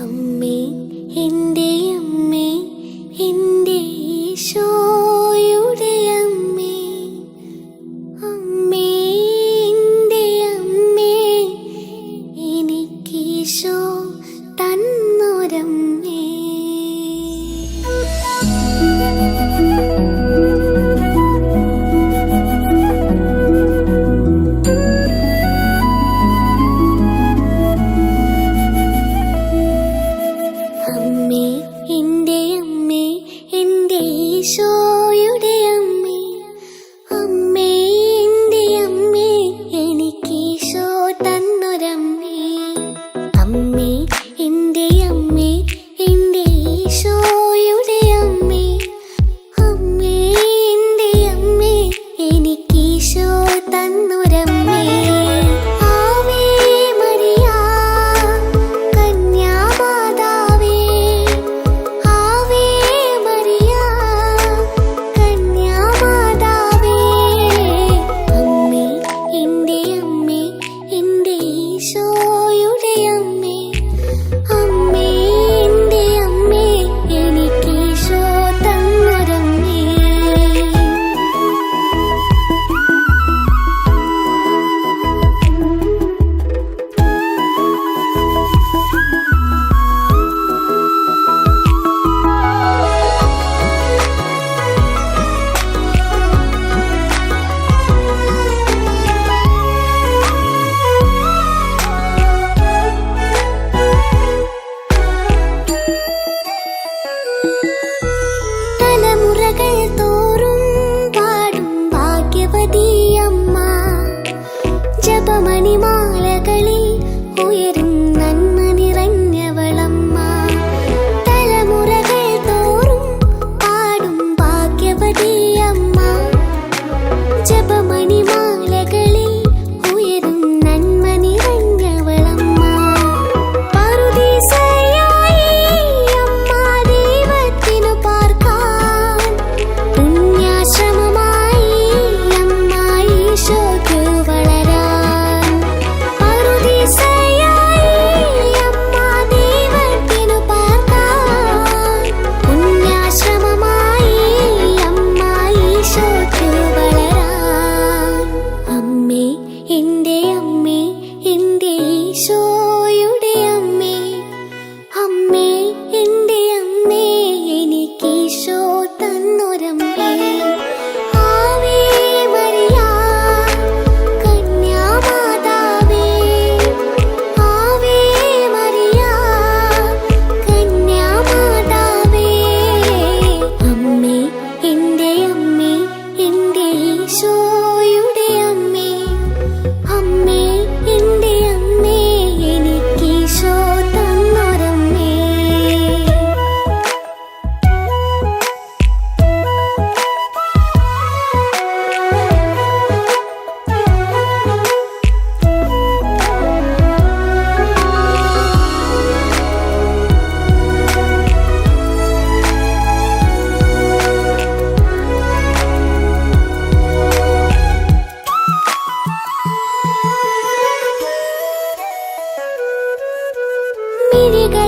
അമ്മേ എൻ്റെ അമ്മേ എൻ്റെ ഈശോയുടെ അമ്മേ, അമ്മേ എൻ്റെ അമ്മേ എനിക്കീശോ തന്നൊരമ്മേ. അമ്മേ എൻ്റെ അമ്മേ എൻ്റെ ഈശോയുടെ അമ്മേ, അമ്മേ എൻ്റെ അമ്മേ എനിക്കീശോ തന്നൊരമ്മേ. അമ്മേ എൻ്റെ അമ്മേ എൻ്റെ ഈശോയുടെ അമ്മേ, അമ്മേ എൻ്റെ അമ്മേ എനിക്കീശോ തന്നൊരമ്മേ. ആവേ മരിയ കന്യാമാതാവേ, ആവേ മരിയ കന്യാമാതാവേ, അമ്മേ എൻ്റെ അമ്മേ എൻ്റെ ഈശോയുടെ അമ്മേ, അമ്മേ എൻ്റെ അമ്മേ എനിക്കീശോ തന്നൊരമ്മേ. തലമുറകൾ തോറും പാടും ഭാഗ്യവതിയമ്മ, ജപമണിമാലകളിൽ ഉയരും നന്മ നിറഞ്ഞവളമ്മ. തലമുറകൾ തോറും പാടും ഭാഗ്യവതിയമ്മ, ജപമണിമാലകളിൽ ഉയരും നന്മ നിറഞ്ഞവളമ്മ. പറുദീസയായി അമ്മ ദൈവത്തിനു പാർക്കാൻ, പുണ്യാശ്രമമായി അമ്മ ഈശോയ്ക്കു വളരാൻ. പറുദീസയായി അമ്മ ദൈവത്തിനു പാർക്കാൻ, പുണ്യാശ്രമമായി അമ്മ ഈശോയ്ക്കു വളരാൻ. അമ്മേ എൻ്റെ അമ്മേ എൻ്റെ ഈശോയുടെ അമ്മേ, അമ്മേ എൻ്റെ അമ്മേ എനിക്കീശോ തന്നൊരമ്മേ. ആവേ മരിയ കന്യാമാതാവേ, ആവേ മരിയ കന്യാമാതാവേ, അമ്മേ എൻ്റെ അമ്മേ എൻ്റെ ഈശോയുടെ അമ്മേ, അമ്മേ എൻ്റെ അമ്മേ എനിക്കീശോ തന്നൊരമ്മേ. മിഴികൾ